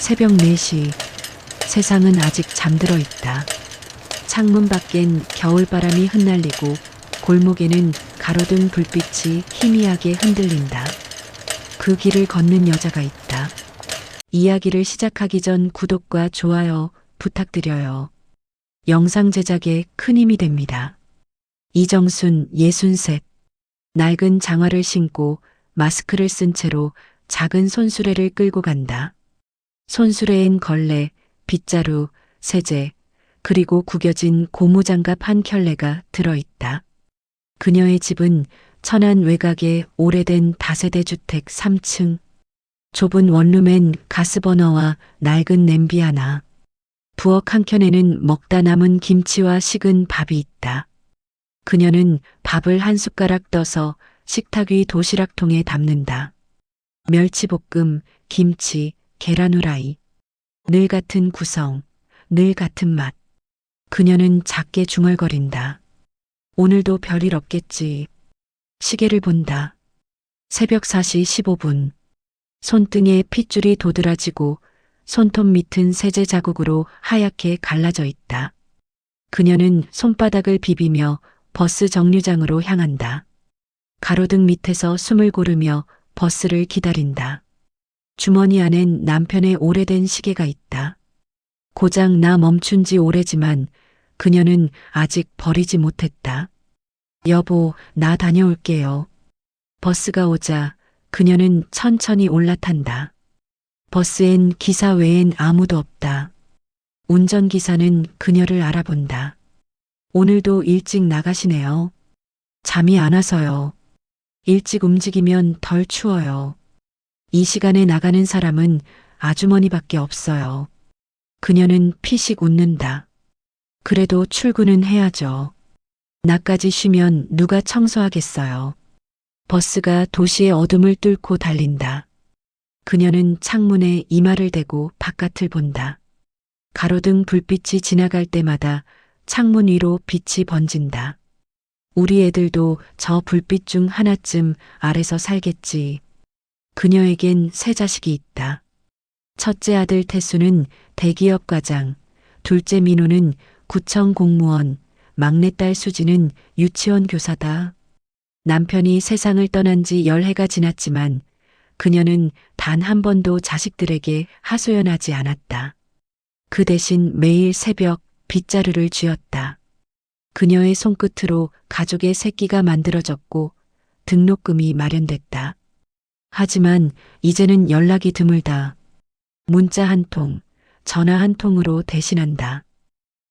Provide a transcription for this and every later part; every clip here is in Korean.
새벽 4시. 세상은 아직 잠들어 있다. 창문 밖엔 겨울바람이 흩날리고 골목에는 가로등 불빛이 희미하게 흔들린다. 그 길을 걷는 여자가 있다. 이야기를 시작하기 전 구독과 좋아요 부탁드려요. 영상 제작에 큰 힘이 됩니다. 이정순 63. 낡은 장화를 신고 마스크를 쓴 채로 작은 손수레를 끌고 간다. 손수레엔 걸레, 빗자루, 세제, 그리고 구겨진 고무장갑 한 켤레가 들어있다. 그녀의 집은 천안 외곽의 오래된 다세대 주택 3층. 좁은 원룸엔 가스버너와 낡은 냄비 하나. 부엌 한켠에는 먹다 남은 김치와 식은 밥이 있다. 그녀는 밥을 한 숟가락 떠서 식탁 위 도시락통에 담는다. 멸치볶음, 김치, 계란 후라이. 늘 같은 구성, 늘 같은 맛. 그녀는 작게 중얼거린다. 오늘도 별일 없겠지. 시계를 본다. 새벽 4시 15분. 손등에 핏줄이 도드라지고 손톱 밑은 세제 자국으로 하얗게 갈라져 있다. 그녀는 손바닥을 비비며 버스 정류장으로 향한다. 가로등 밑에서 숨을 고르며 버스를 기다린다. 주머니 안엔 남편의 오래된 시계가 있다. 고장 나 멈춘 지 오래지만 그녀는 아직 버리지 못했다. 여보, 나 다녀올게요. 버스가 오자 그녀는 천천히 올라탄다. 버스엔 기사 외엔 아무도 없다. 운전기사는 그녀를 알아본다. 오늘도 일찍 나가시네요. 잠이 안 와서요. 일찍 움직이면 덜 추워요. 이 시간에 나가는 사람은 아주머니밖에 없어요. 그녀는 피식 웃는다. 그래도 출근은 해야죠. 나까지 쉬면 누가 청소하겠어요. 버스가 도시의 어둠을 뚫고 달린다. 그녀는 창문에 이마를 대고 바깥을 본다. 가로등 불빛이 지나갈 때마다 창문 위로 빛이 번진다. 우리 애들도 저 불빛 중 하나쯤 아래서 살겠지. 그녀에겐 세 자식이 있다. 첫째 아들 태수는 대기업 과장, 둘째 민호는 구청 공무원, 막내딸 수지는 유치원 교사다. 남편이 세상을 떠난 지 10해가 지났지만 그녀는 단 한 번도 자식들에게 하소연하지 않았다. 그 대신 매일 새벽 빗자루를 쥐었다. 그녀의 손끝으로 가족의 새끼가 만들어졌고 등록금이 마련됐다. 하지만 이제는 연락이 드물다. 문자 한 통, 전화 한 통으로 대신한다.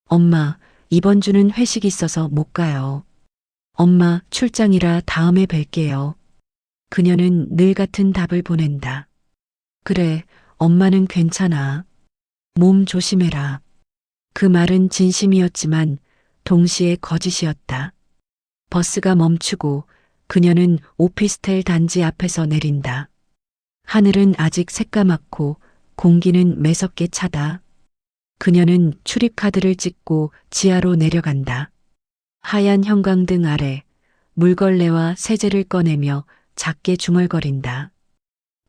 엄마, 이번 주는 회식 있어서 못 가요. 엄마, 출장이라 다음에 뵐게요. 그녀는 늘 같은 답을 보낸다. 그래, 엄마는 괜찮아. 몸 조심해라. 그 말은 진심이었지만 동시에 거짓이었다. 버스가 멈추고 그녀는 오피스텔 단지 앞에서 내린다. 하늘은 아직 새까맣고 공기는 매섭게 차다. 그녀는 출입카드를 찍고 지하로 내려간다. 하얀 형광등 아래 물걸레와 세제를 꺼내며 작게 중얼거린다.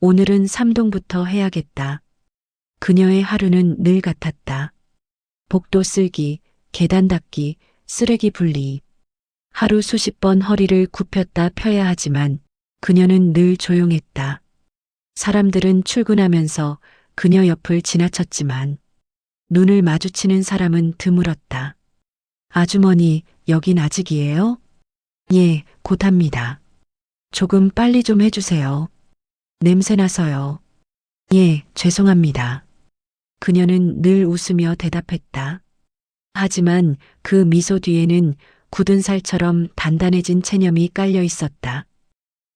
오늘은 3동부터 해야겠다. 그녀의 하루는 늘 같았다. 복도 쓸기, 계단 닦기, 쓰레기 분리. 하루 수십 번 허리를 굽혔다 펴야 하지만 그녀는 늘 조용했다. 사람들은 출근하면서 그녀 옆을 지나쳤지만 눈을 마주치는 사람은 드물었다. 아주머니, 여긴 아직이에요? 예, 곧 합니다. 조금 빨리 좀 해주세요. 냄새나서요. 예, 죄송합니다. 그녀는 늘 웃으며 대답했다. 하지만 그 미소 뒤에는 굳은 살처럼 단단해진 체념이 깔려 있었다.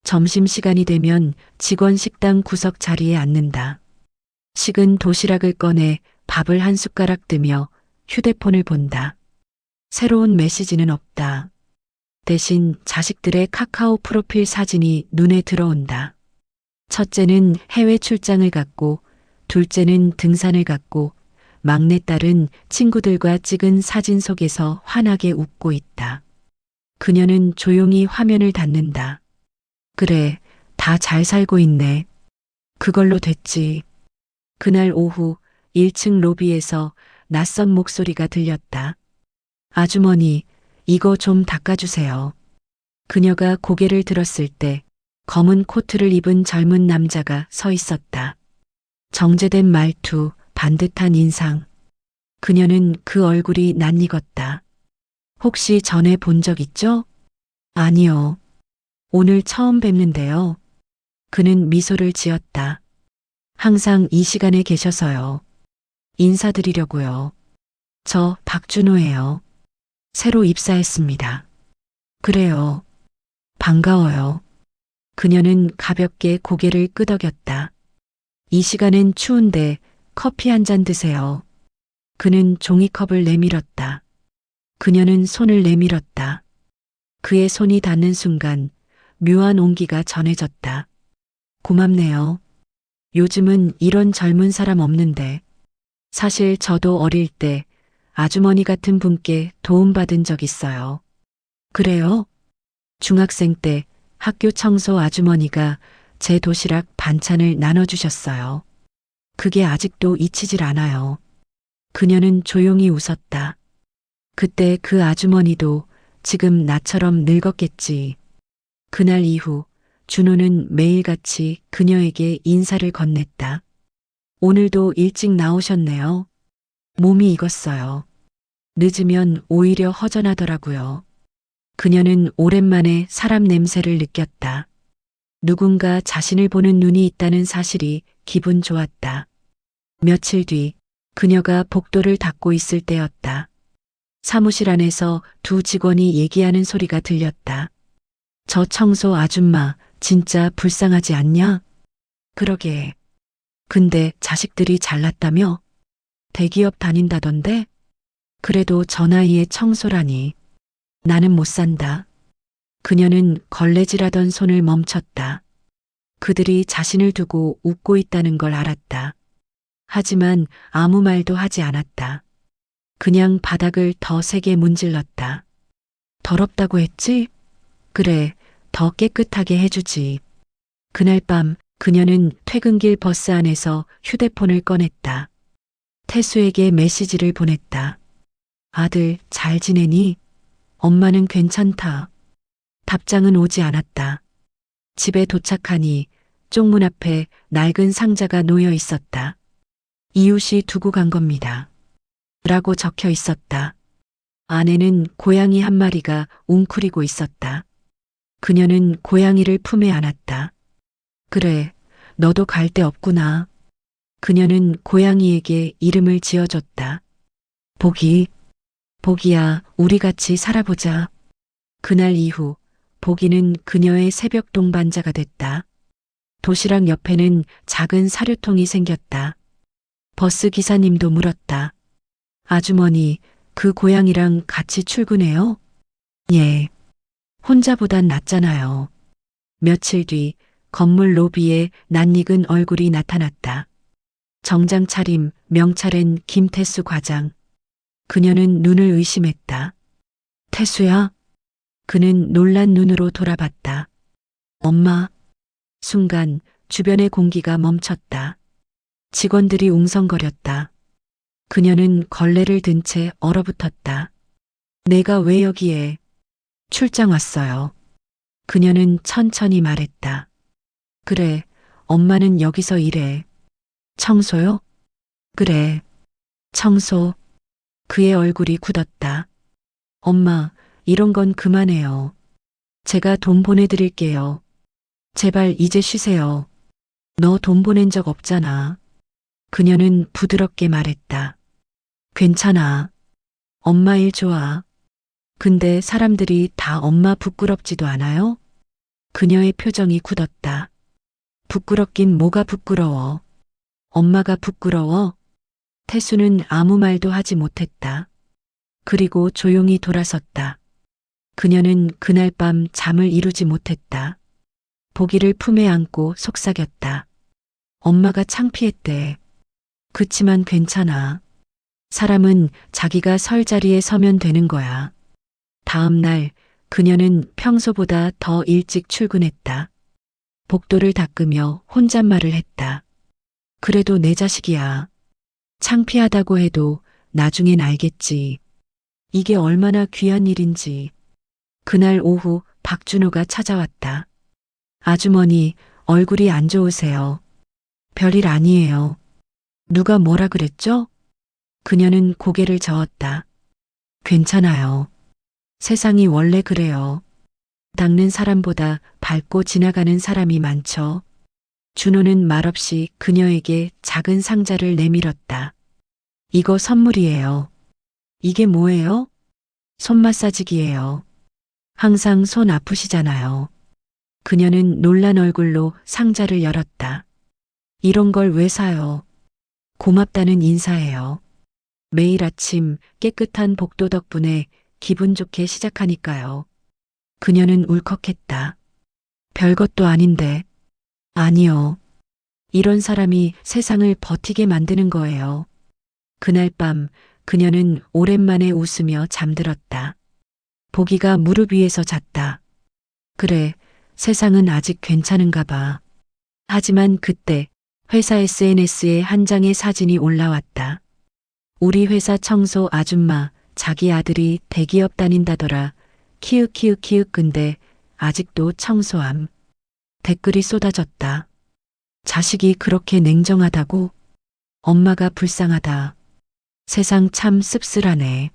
점심시간이 되면 직원 식당 구석 자리에 앉는다. 식은 도시락을 꺼내 밥을 한 숟가락 뜨며 휴대폰을 본다. 새로운 메시지는 없다. 대신 자식들의 카카오 프로필 사진이 눈에 들어온다. 첫째는 해외 출장을 갔고, 둘째는 등산을 갔고, 막내딸은 친구들과 찍은 사진 속에서 환하게 웃고 있다. 그녀는 조용히 화면을 닫는다. 그래, 다 잘 살고 있네. 그걸로 됐지. 그날 오후 1층 로비에서 낯선 목소리가 들렸다. 아주머니, 이거 좀 닦아주세요. 그녀가 고개를 들었을 때 검은 코트를 입은 젊은 남자가 서 있었다. 정제된 말투, 반듯한 인상. 그녀는 그 얼굴이 낯익었다. 혹시 전에 본 적 있죠? 아니요. 오늘 처음 뵙는데요. 그는 미소를 지었다. 항상 이 시간에 계셔서요. 인사드리려고요. 저 박준호예요. 새로 입사했습니다. 그래요. 반가워요. 그녀는 가볍게 고개를 끄덕였다. 이 시간엔 추운데 커피 한 잔 드세요. 그는 종이컵을 내밀었다. 그녀는 손을 내밀었다. 그의 손이 닿는 순간 묘한 온기가 전해졌다. 고맙네요. 요즘은 이런 젊은 사람 없는데. 사실 저도 어릴 때 아주머니 같은 분께 도움받은 적 있어요. 그래요? 중학생 때 학교 청소 아주머니가 제 도시락 반찬을 나눠주셨어요. 그게 아직도 잊히질 않아요. 그녀는 조용히 웃었다. 그때 그 아주머니도 지금 나처럼 늙었겠지. 그날 이후 준호는 매일같이 그녀에게 인사를 건넸다. 오늘도 일찍 나오셨네요. 몸이 익었어요. 늦으면 오히려 허전하더라고요. 그녀는 오랜만에 사람 냄새를 느꼈다. 누군가 자신을 보는 눈이 있다는 사실이 기분 좋았다. 며칠 뒤 그녀가 복도를 닦고 있을 때였다. 사무실 안에서 두 직원이 얘기하는 소리가 들렸다. 저 청소 아줌마 진짜 불쌍하지 않냐? 그러게. 근데 자식들이 잘났다며? 대기업 다닌다던데? 그래도 저 나이에 청소라니. 나는 못 산다. 그녀는 걸레질하던 손을 멈췄다. 그들이 자신을 두고 웃고 있다는 걸 알았다. 하지만 아무 말도 하지 않았다. 그냥 바닥을 더 세게 문질렀다. 더럽다고 했지? 그래, 더 깨끗하게 해주지. 그날 밤 그녀는 퇴근길 버스 안에서 휴대폰을 꺼냈다. 태수에게 메시지를 보냈다. 아들, 잘 지내니? 엄마는 괜찮다. 답장은 오지 않았다. 집에 도착하니 쪽문 앞에 낡은 상자가 놓여 있었다. 이웃이 두고 간 겁니다. 라고 적혀 있었다. 안에는 고양이 한 마리가 웅크리고 있었다. 그녀는 고양이를 품에 안았다. 그래, 너도 갈 데 없구나. 그녀는 고양이에게 이름을 지어줬다. 복이, 복이야, 우리 같이 살아보자. 그날 이후 복이는 그녀의 새벽 동반자가 됐다. 도시락 옆에는 작은 사료통이 생겼다. 버스 기사님도 물었다. 아주머니, 그 고양이랑 같이 출근해요? 예. 혼자보단 낫잖아요. 며칠 뒤 건물 로비에 낯익은 얼굴이 나타났다. 정장 차림, 명찰엔 김태수 과장. 그녀는 눈을 의심했다. 태수야? 그는 놀란 눈으로 돌아봤다. 엄마. 순간 주변의 공기가 멈췄다. 직원들이 웅성거렸다. 그녀는 걸레를 든 채 얼어붙었다. 내가 왜 여기에? 출장 왔어요. 그녀는 천천히 말했다. 그래, 엄마는 여기서 일해. 청소요? 그래, 청소. 그의 얼굴이 굳었다. 엄마, 이런 건 그만해요. 제가 돈 보내드릴게요. 제발 이제 쉬세요. 너 돈 보낸 적 없잖아. 그녀는 부드럽게 말했다. 괜찮아. 엄마 일 좋아. 근데 사람들이 다 엄마 부끄럽지도 않아요? 그녀의 표정이 굳었다. 부끄럽긴 뭐가 부끄러워. 엄마가 부끄러워? 태수는 아무 말도 하지 못했다. 그리고 조용히 돌아섰다. 그녀는 그날 밤 잠을 이루지 못했다. 보기를 품에 안고 속삭였다. 엄마가 창피했대. 그치만 괜찮아. 사람은 자기가 설 자리에 서면 되는 거야. 다음 날 그녀는 평소보다 더 일찍 출근했다. 복도를 닦으며 혼잣말을 했다. 그래도 내 자식이야. 창피하다고 해도 나중엔 알겠지. 이게 얼마나 귀한 일인지. 그날 오후 박준호가 찾아왔다. 아주머니, 얼굴이 안 좋으세요. 별일 아니에요. 누가 뭐라 그랬죠? 그녀는 고개를 저었다. 괜찮아요. 세상이 원래 그래요. 닦는 사람보다 밟고 지나가는 사람이 많죠. 준호는 말없이 그녀에게 작은 상자를 내밀었다. 이거 선물이에요. 이게 뭐예요? 손 마사지기예요. 항상 손 아프시잖아요. 그녀는 놀란 얼굴로 상자를 열었다. 이런 걸 왜 사요? 고맙다는 인사예요. 매일 아침 깨끗한 복도 덕분에 기분 좋게 시작하니까요. 그녀는 울컥했다. 별것도 아닌데. 아니요. 이런 사람이 세상을 버티게 만드는 거예요. 그날 밤 그녀는 오랜만에 웃으며 잠들었다. 보기가 무릎 위에서 잤다. 그래, 세상은 아직 괜찮은가 봐. 하지만 그때 회사 SNS에 한 장의 사진이 올라왔다. 우리 회사 청소 아줌마, 자기 아들이 대기업 다닌다더라. 키읔키읔키읔 근데 아직도 청소함. 댓글이 쏟아졌다. 자식이 그렇게 냉정하다고? 엄마가 불쌍하다. 세상 참 씁쓸하네.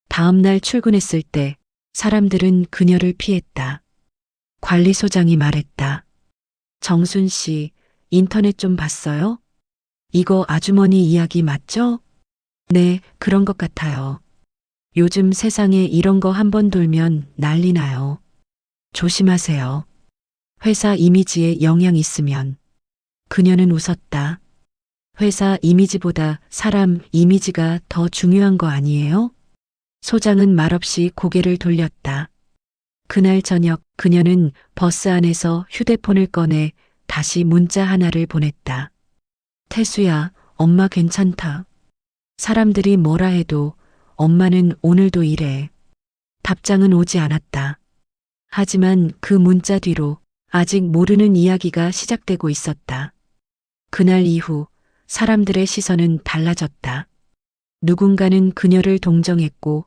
다음 날 출근했을 때 사람들은 그녀를 피했다. 관리소장이 말했다. 정순 씨, 인터넷 좀 봤어요? 이거 아주머니 이야기 맞죠? 네, 그런 것 같아요. 요즘 세상에 이런 거 한 번 돌면 난리 나요. 조심하세요. 회사 이미지에 영향 있으면. 그녀는 웃었다. 회사 이미지보다 사람 이미지가 더 중요한 거 아니에요? 소장은 말없이 고개를 돌렸다. 그날 저녁 그녀는 버스 안에서 휴대폰을 꺼내 다시 문자 하나를 보냈다. 태수야, 엄마 괜찮다. 사람들이 뭐라 해도 엄마는 오늘도 이래. 답장은 오지 않았다. 하지만 그 문자 뒤로 아직 모르는 이야기가 시작되고 있었다. 그날 이후 사람들의 시선은 달라졌다. 누군가는 그녀를 동정했고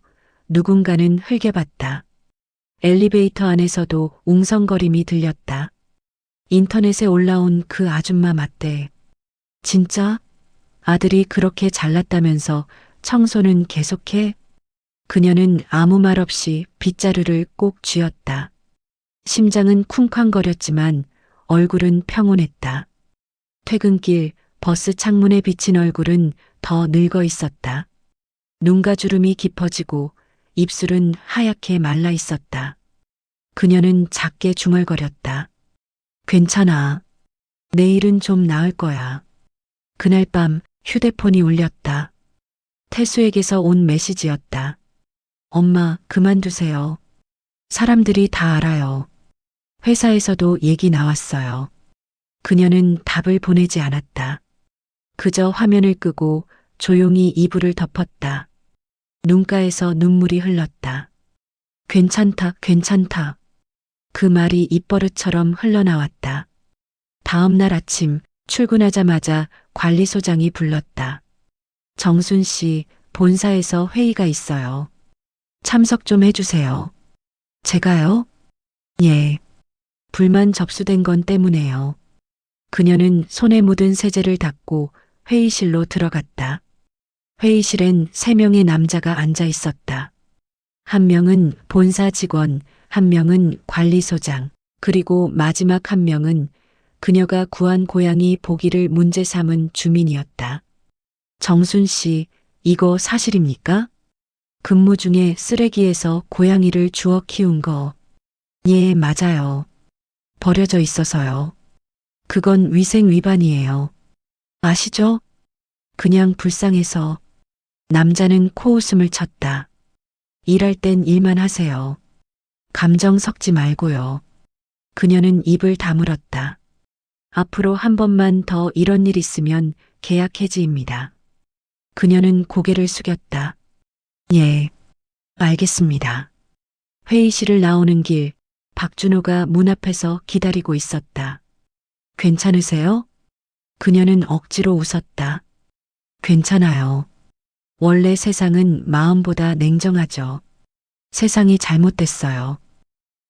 누군가는 흘겨봤다. 엘리베이터 안에서도 웅성거림이 들렸다. 인터넷에 올라온 그 아줌마 맞대. 진짜? 아들이 그렇게 잘났다면서 청소는 계속해? 그녀는 아무 말 없이 빗자루를 꼭 쥐었다. 심장은 쿵쾅거렸지만 얼굴은 평온했다. 퇴근길 버스 창문에 비친 얼굴은 더 늙어 있었다. 눈가 주름이 깊어지고 입술은 하얗게 말라 있었다. 그녀는 작게 중얼거렸다. 괜찮아. 내일은 좀 나을 거야. 그날 밤 휴대폰이 울렸다. 태수에게서 온 메시지였다. 엄마, 그만두세요. 사람들이 다 알아요. 회사에서도 얘기 나왔어요. 그녀는 답을 보내지 않았다. 그저 화면을 끄고 조용히 이불을 덮었다. 눈가에서 눈물이 흘렀다. 괜찮다, 괜찮다. 그 말이 입버릇처럼 흘러나왔다. 다음 날 아침 출근하자마자 관리소장이 불렀다. 정순 씨, 본사에서 회의가 있어요. 참석 좀 해주세요. 제가요? 예. 불만 접수된 건 때문에요. 그녀는 손에 묻은 세제를 닦고 회의실로 들어갔다. 회의실엔 3명의 남자가 앉아 있었다. 한 명은 본사 직원, 한 명은 관리소장, 그리고 마지막 한 명은 그녀가 구한 고양이 보기를 문제 삼은 주민이었다. 정순 씨, 이거 사실입니까? 근무 중에 쓰레기에서 고양이를 주워 키운 거. 예, 맞아요. 버려져 있어서요. 그건 위생 위반이에요. 아시죠? 그냥 불쌍해서. 남자는 코웃음을 쳤다. 일할 땐 일만 하세요. 감정 섞지 말고요. 그녀는 입을 다물었다. 앞으로 한 번만 더 이런 일 있으면 계약 해지입니다. 그녀는 고개를 숙였다. 예, 알겠습니다. 회의실을 나오는 길, 박준호가 문 앞에서 기다리고 있었다. 괜찮으세요? 그녀는 억지로 웃었다. 괜찮아요. 원래 세상은 마음보다 냉정하죠. 세상이 잘못됐어요.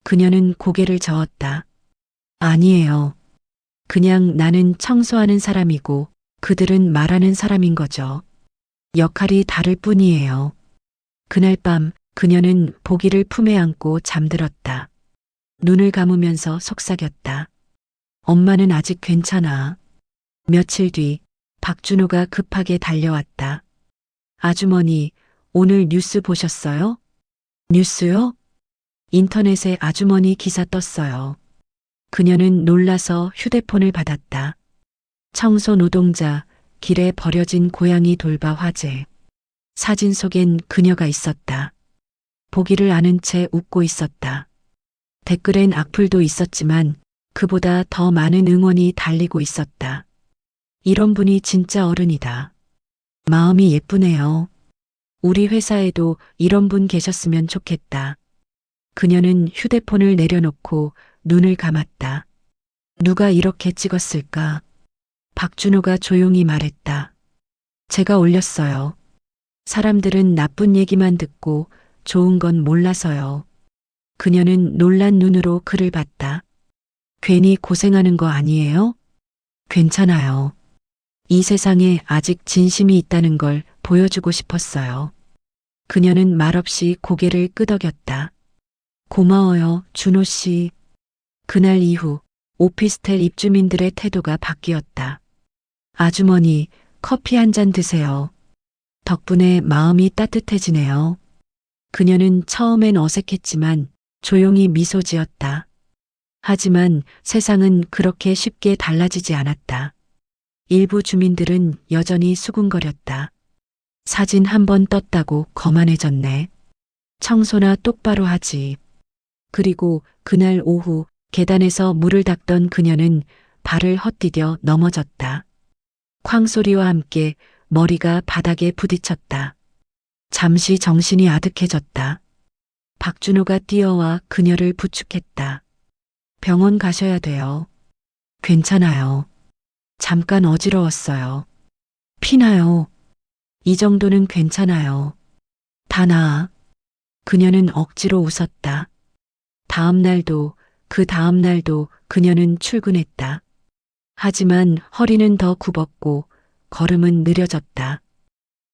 그녀는 고개를 저었다. 아니에요. 그냥 나는 청소하는 사람이고 그들은 말하는 사람인 거죠. 역할이 다를 뿐이에요. 그날 밤 그녀는 보기를 품에 안고 잠들었다. 눈을 감으면서 속삭였다. 엄마는 아직 괜찮아. 며칠 뒤 박준호가 급하게 달려왔다. 아주머니, 오늘 뉴스 보셨어요? 뉴스요? 인터넷에 아주머니 기사 떴어요. 그녀는 놀라서 휴대폰을 받았다. 청소 노동자, 길에 버려진 고양이 돌봐 화재. 사진 속엔 그녀가 있었다. 보기를 아는 채 웃고 있었다. 댓글엔 악플도 있었지만 그보다 더 많은 응원이 달리고 있었다. 이런 분이 진짜 어른이다. 마음이 예쁘네요. 우리 회사에도 이런 분 계셨으면 좋겠다. 그녀는 휴대폰을 내려놓고 눈을 감았다. 누가 이렇게 찍었을까? 박준호가 조용히 말했다. 제가 올렸어요. 사람들은 나쁜 얘기만 듣고 좋은 건 몰라서요. 그녀는 놀란 눈으로 그를 봤다. 괜히 고생하는 거 아니에요? 괜찮아요. 이 세상에 아직 진심이 있다는 걸 보여주고 싶었어요. 그녀는 말없이 고개를 끄덕였다. 고마워요, 준호 씨. 그날 이후 오피스텔 입주민들의 태도가 바뀌었다. 아주머니, 커피 한 잔 드세요. 덕분에 마음이 따뜻해지네요. 그녀는 처음엔 어색했지만 조용히 미소 지었다. 하지만 세상은 그렇게 쉽게 달라지지 않았다. 일부 주민들은 여전히 수군거렸다. 사진 한 번 떴다고 거만해졌네. 청소나 똑바로 하지. 그리고 그날 오후 계단에서 물을 닦던 그녀는 발을 헛디뎌 넘어졌다. 쾅 소리와 함께 머리가 바닥에 부딪혔다. 잠시 정신이 아득해졌다. 박준호가 뛰어와 그녀를 부축했다. 병원 가셔야 돼요. 괜찮아요. 잠깐 어지러웠어요. 피나요. 이 정도는 괜찮아요. 다 나아. 그녀는 억지로 웃었다. 다음 날도 그 다음 날도 그녀는 출근했다. 하지만 허리는 더 굽었고 걸음은 느려졌다.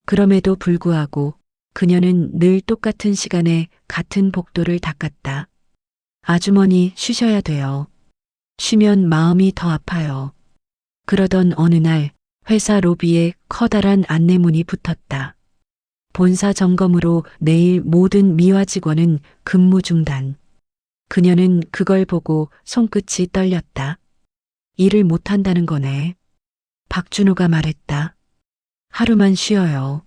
그럼에도 불구하고 그녀는 늘 똑같은 시간에 같은 복도를 닦았다. 아주머니 쉬셔야 돼요. 쉬면 마음이 더 아파요. 그러던 어느 날 회사 로비에 커다란 안내문이 붙었다. 본사 점검으로 내일 모든 미화 직원은 근무 중단. 그녀는 그걸 보고 손끝이 떨렸다. 일을 못한다는 거네. 박준호가 말했다. 하루만 쉬어요.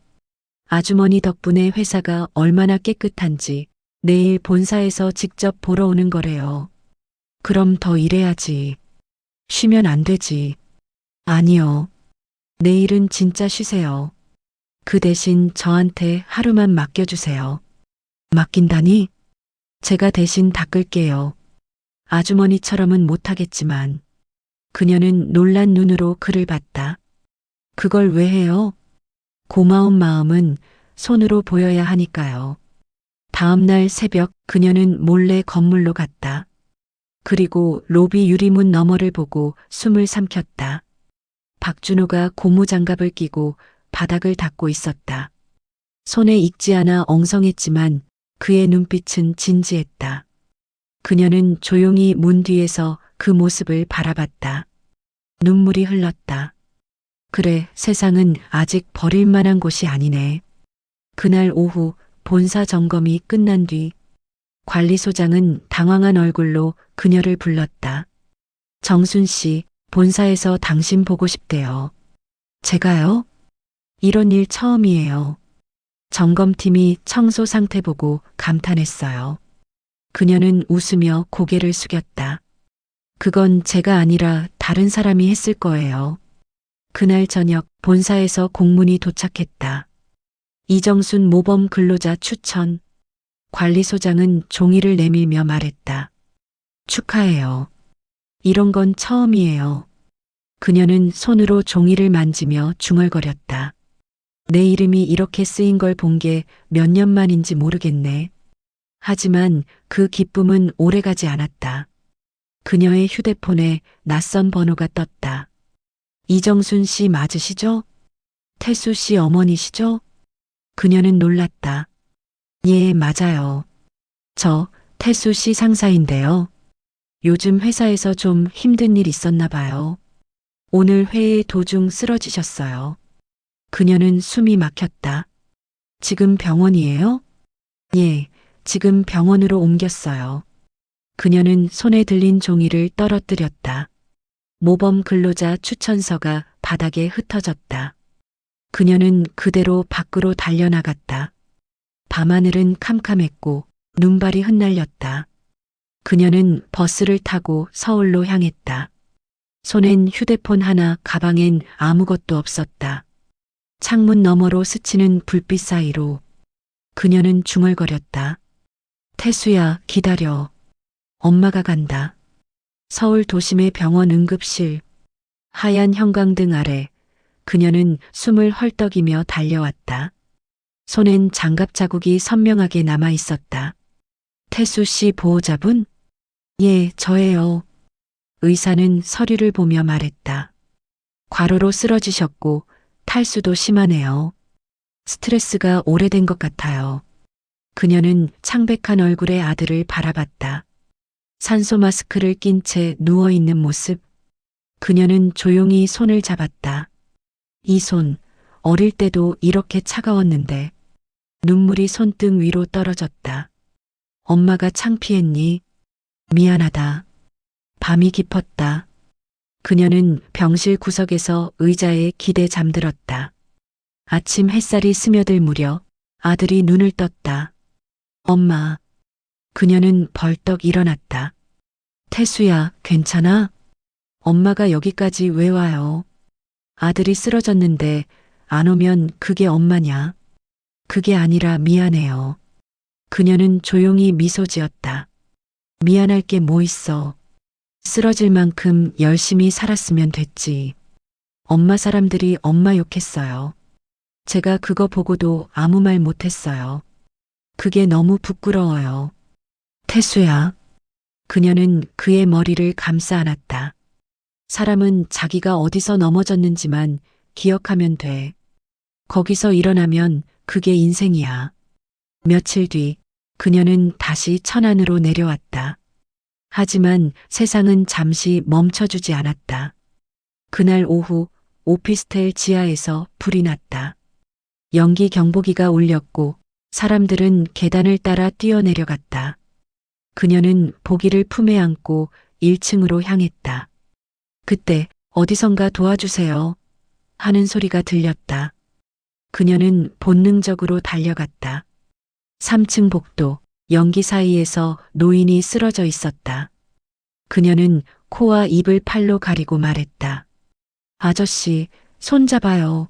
아주머니 덕분에 회사가 얼마나 깨끗한지 내일 본사에서 직접 보러 오는 거래요. 그럼 더 일해야지. 쉬면 안 되지. 아니요. 내일은 진짜 쉬세요. 그 대신 저한테 하루만 맡겨주세요. 맡긴다니? 제가 대신 닦을게요. 아주머니처럼은 못하겠지만. 그녀는 놀란 눈으로 그를 봤다. 그걸 왜 해요? 고마운 마음은 손으로 보여야 하니까요. 다음 날 새벽 그녀는 몰래 건물로 갔다. 그리고 로비 유리문 너머를 보고 숨을 삼켰다. 박준호가 고무장갑을 끼고 바닥을 닦고 있었다. 손에 익지 않아 엉성했지만 그의 눈빛은 진지했다. 그녀는 조용히 문 뒤에서 그 모습을 바라봤다. 눈물이 흘렀다. 그래, 세상은 아직 버릴 만한 곳이 아니네. 그날 오후 본사 점검이 끝난 뒤 관리소장은 당황한 얼굴로 그녀를 불렀다. 정순 씨, 본사에서 당신 보고 싶대요. 제가요? 이런 일 처음이에요. 점검팀이 청소 상태 보고 감탄했어요. 그녀는 웃으며 고개를 숙였다. 그건 제가 아니라 다른 사람이 했을 거예요. 그날 저녁 본사에서 공문이 도착했다. 이정순 모범 근로자 추천. 관리소장은 종이를 내밀며 말했다. 축하해요. 이런 건 처음이에요. 그녀는 손으로 종이를 만지며 중얼거렸다. 내 이름이 이렇게 쓰인 걸 본 게 몇 년 만인지 모르겠네. 하지만 그 기쁨은 오래가지 않았다. 그녀의 휴대폰에 낯선 번호가 떴다. 이정순 씨 맞으시죠? 태수 씨 어머니시죠? 그녀는 놀랐다. 예, 맞아요. 저 태수 씨 상사인데요. 요즘 회사에서 좀 힘든 일 있었나 봐요. 오늘 회의 도중 쓰러지셨어요. 그녀는 숨이 막혔다. 지금 병원이에요? 예, 지금 병원으로 옮겼어요. 그녀는 손에 들린 종이를 떨어뜨렸다. 모범 근로자 추천서가 바닥에 흩어졌다. 그녀는 그대로 밖으로 달려나갔다. 밤하늘은 캄캄했고 눈발이 흩날렸다. 그녀는 버스를 타고 서울로 향했다. 손엔 휴대폰 하나, 가방엔 아무것도 없었다. 창문 너머로 스치는 불빛 사이로 그녀는 중얼거렸다. 태수야, 기다려. 엄마가 간다. 서울 도심의 병원 응급실. 하얀 형광등 아래 그녀는 숨을 헐떡이며 달려왔다. 손엔 장갑 자국이 선명하게 남아 있었다. 태수 씨 보호자분? 예, 저예요. 의사는 서류를 보며 말했다. 과로로 쓰러지셨고 탈수도 심하네요. 스트레스가 오래된 것 같아요. 그녀는 창백한 얼굴의 아들을 바라봤다. 산소 마스크를 낀 채 누워있는 모습. 그녀는 조용히 손을 잡았다. 이 손, 어릴 때도 이렇게 차가웠는데 눈물이 손등 위로 떨어졌다. 엄마가 창피했니? 미안하다. 밤이 깊었다. 그녀는 병실 구석에서 의자에 기대 잠들었다. 아침 햇살이 스며들 무렵 아들이 눈을 떴다. 엄마. 그녀는 벌떡 일어났다. 태수야, 괜찮아? 엄마가 여기까지 왜 와요? 아들이 쓰러졌는데 안 오면 그게 엄마냐? 그게 아니라 미안해요. 그녀는 조용히 미소 지었다. 미안할 게 뭐 있어. 쓰러질 만큼 열심히 살았으면 됐지. 엄마 사람들이 엄마 욕했어요. 제가 그거 보고도 아무 말 못했어요. 그게 너무 부끄러워요. 태수야. 그녀는 그의 머리를 감싸 안았다. 사람은 자기가 어디서 넘어졌는지만 기억하면 돼. 거기서 일어나면 그게 인생이야. 며칠 뒤 그녀는 다시 천안으로 내려왔다. 하지만 세상은 잠시 멈춰주지 않았다. 그날 오후 오피스텔 지하에서 불이 났다. 연기 경보기가 울렸고 사람들은 계단을 따라 뛰어내려갔다. 그녀는 보기를 품에 안고 1층으로 향했다. 그때 어디선가 도와주세요 하는 소리가 들렸다. 그녀는 본능적으로 달려갔다. 3층 복도, 연기 사이에서 노인이 쓰러져 있었다. 그녀는 코와 입을 팔로 가리고 말했다. 아저씨, 손 잡아요.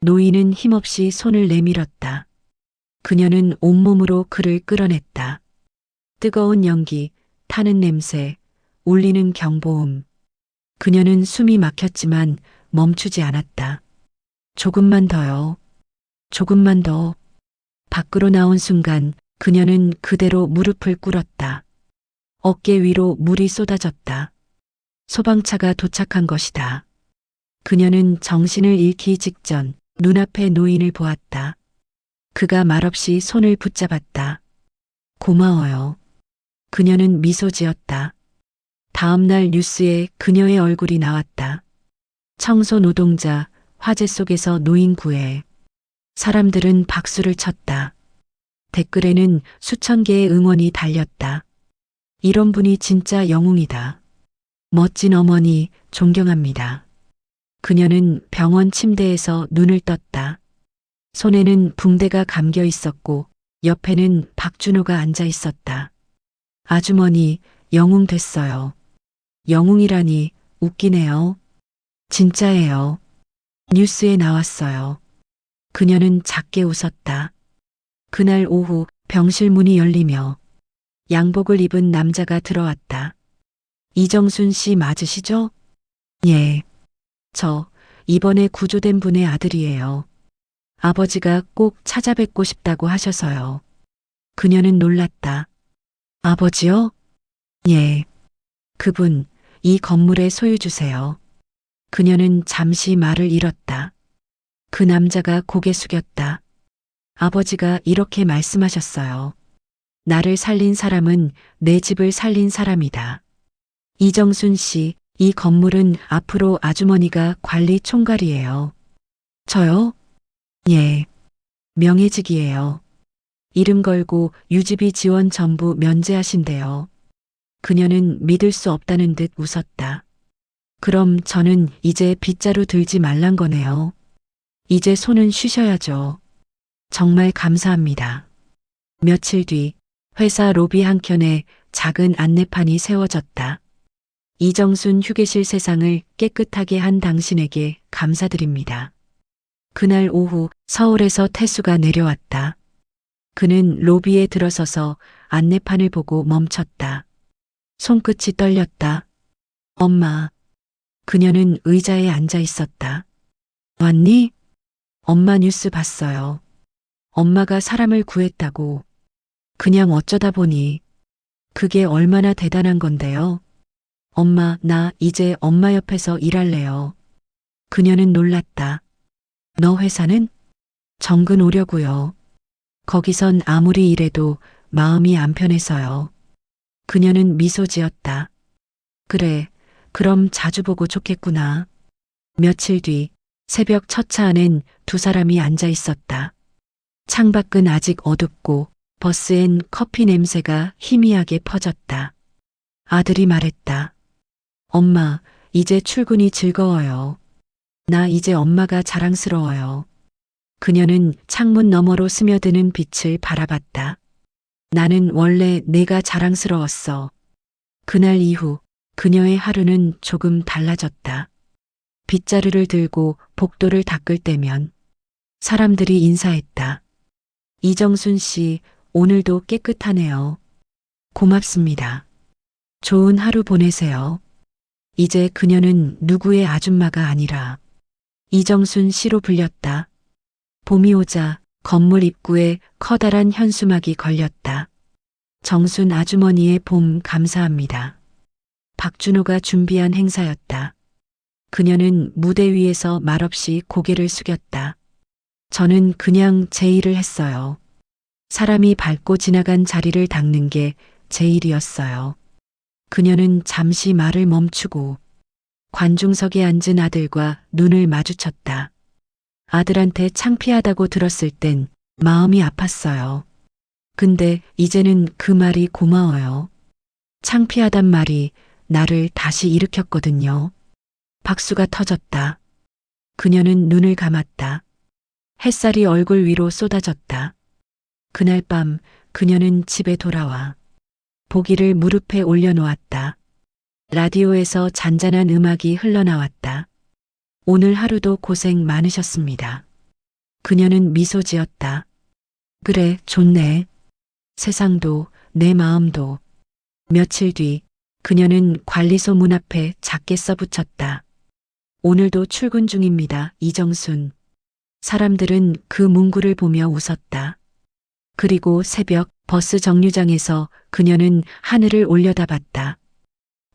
노인은 힘없이 손을 내밀었다. 그녀는 온몸으로 그를 끌어냈다. 뜨거운 연기, 타는 냄새, 울리는 경보음. 그녀는 숨이 막혔지만 멈추지 않았다. 조금만 더요. 조금만 더. 밖으로 나온 순간 그녀는 그대로 무릎을 꿇었다. 어깨 위로 물이 쏟아졌다. 소방차가 도착한 것이다. 그녀는 정신을 잃기 직전 눈앞에 노인을 보았다. 그가 말없이 손을 붙잡았다. 고마워요. 그녀는 미소 지었다. 다음 날 뉴스에 그녀의 얼굴이 나왔다. 청소 노동자, 화재 속에서 노인 구해. 사람들은 박수를 쳤다. 댓글에는 수천 개의 응원이 달렸다. 이런 분이 진짜 영웅이다. 멋진 어머니, 존경합니다. 그녀는 병원 침대에서 눈을 떴다. 손에는 붕대가 감겨 있었고 옆에는 박준호가 앉아 있었다. 아주머니, 영웅 됐어요. 영웅이라니 웃기네요. 진짜예요. 뉴스에 나왔어요. 그녀는 작게 웃었다. 그날 오후 병실 문이 열리며 양복을 입은 남자가 들어왔다. 이정순 씨 맞으시죠? 예. 저 이번에 구조된 분의 아들이에요. 아버지가 꼭 찾아뵙고 싶다고 하셔서요. 그녀는 놀랐다. 아버지요? 예. 그분, 이 건물의 소유주세요. 그녀는 잠시 말을 잃었다. 그 남자가 고개 숙였다. 아버지가 이렇게 말씀하셨어요. 나를 살린 사람은 내 집을 살린 사람이다. 이정순 씨, 이 건물은 앞으로 아주머니가 관리 총괄이에요. 저요? 예. 명예직이에요. 이름 걸고 유지비 지원 전부 면제하신대요. 그녀는 믿을 수 없다는 듯 웃었다. 그럼 저는 이제 빗자루 들지 말란 거네요. 이제 손은 쉬셔야죠. 정말 감사합니다. 며칠 뒤 회사 로비 한켠에 작은 안내판이 세워졌다. 이정순 휴게실 세상을 깨끗하게 한 당신에게 감사드립니다. 그날 오후 서울에서 태수가 내려왔다. 그는 로비에 들어서서 안내판을 보고 멈췄다. 손끝이 떨렸다. 엄마. 그녀는 의자에 앉아 있었다. 왔니? 엄마 뉴스 봤어요. 엄마가 사람을 구했다고. 그냥 어쩌다 보니. 그게 얼마나 대단한 건데요. 엄마, 나 이제 엄마 옆에서 일할래요. 그녀는 놀랐다. 너 회사는? 정근 오려고요. 거기선 아무리 일해도 마음이 안 편해서요. 그녀는 미소 지었다. 그래, 그럼 자주 보고 좋겠구나. 며칠 뒤 새벽 첫 차 안엔 두 사람이 앉아 있었다. 창밖은 아직 어둡고 버스엔 커피 냄새가 희미하게 퍼졌다. 아들이 말했다. 엄마, 이제 출근이 즐거워요. 나 이제 엄마가 자랑스러워요. 그녀는 창문 너머로 스며드는 빛을 바라봤다. 나는 원래 내가 자랑스러웠어. 그날 이후 그녀의 하루는 조금 달라졌다. 빗자루를 들고 복도를 닦을 때면 사람들이 인사했다. 이정순 씨, 오늘도 깨끗하네요. 고맙습니다. 좋은 하루 보내세요. 이제 그녀는 누구의 아줌마가 아니라 이정순 씨로 불렸다. 봄이 오자 건물 입구에 커다란 현수막이 걸렸다. 정순 아주머니의 봄 감사합니다. 박준호가 준비한 행사였다. 그녀는 무대 위에서 말없이 고개를 숙였다. 저는 그냥 제 일을 했어요. 사람이 밟고 지나간 자리를 닦는 게 제 일이었어요. 그녀는 잠시 말을 멈추고 관중석에 앉은 아들과 눈을 마주쳤다. 아들한테 창피하다고 들었을 땐 마음이 아팠어요. 근데 이제는 그 말이 고마워요. 창피하단 말이 나를 다시 일으켰거든요. 박수가 터졌다. 그녀는 눈을 감았다. 햇살이 얼굴 위로 쏟아졌다. 그날 밤 그녀는 집에 돌아와 보기를 무릎에 올려놓았다. 라디오에서 잔잔한 음악이 흘러나왔다. 오늘 하루도 고생 많으셨습니다. 그녀는 미소 지었다. 그래, 좋네. 세상도 내 마음도. 며칠 뒤 그녀는 관리소 문 앞에 작게 써붙였다. 오늘도 출근 중입니다, 이정순. 사람들은 그 문구를 보며 웃었다. 그리고 새벽 버스 정류장에서 그녀는 하늘을 올려다봤다.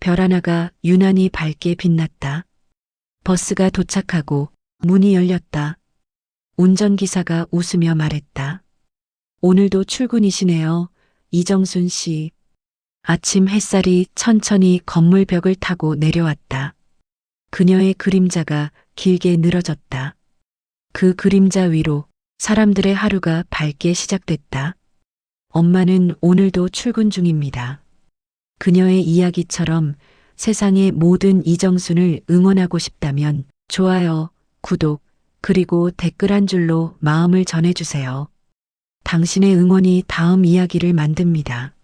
별 하나가 유난히 밝게 빛났다. 버스가 도착하고 문이 열렸다. 운전기사가 웃으며 말했다. 오늘도 출근이시네요, 이정순 씨. 아침 햇살이 천천히 건물 벽을 타고 내려왔다. 그녀의 그림자가 길게 늘어졌다. 그 그림자 위로 사람들의 하루가 밝게 시작됐다. 엄마는 오늘도 출근 중입니다. 그녀의 이야기처럼 세상의 모든 이정순을 응원하고 싶다면 좋아요, 구독, 그리고 댓글 한 줄로 마음을 전해주세요. 당신의 응원이 다음 이야기를 만듭니다.